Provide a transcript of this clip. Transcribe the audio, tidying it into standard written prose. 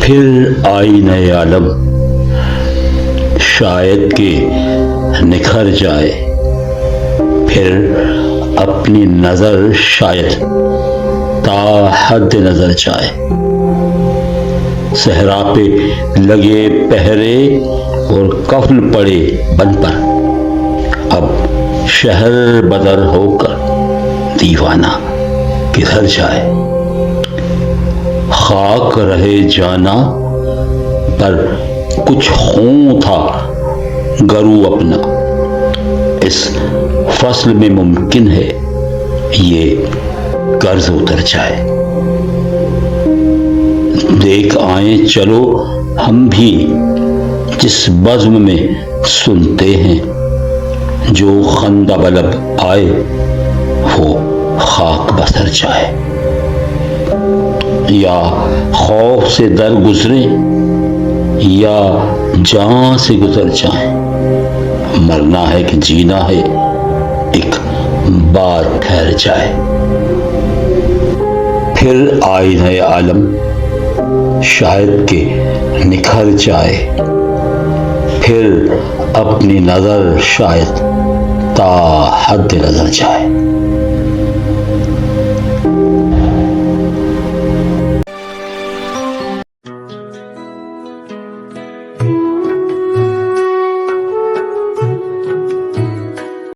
پھر آئینہ عالم شاید کہ نکھر جائے، پھر اپنی نظر شاید تا حد نظر جائے، صحرا پہ لگے پہرے اور قفل پڑے بن پر، اب شہر بدر ہو کر دیوانہ کدھر جائے، خاک رہے جانا پر کچھ خون تھا گرو اپنا، اس فصل میں ممکن ہے یہ قرض اتر جائے، دیکھ آئیں چلو ہم بھی جس بزم میں سنتے ہیں، جو خندہ بلب آئے وہ خاک بسر جائے، یا خوف سے در گزریں یا جان سے گزر جائیں، مرنا ہے کہ جینا ہے ایک بات ٹھہر جائے، پھر آئینہ عالم شاید کہ نکھر جائے، پھر اپنی نظر شاید تا حد نظر جائے۔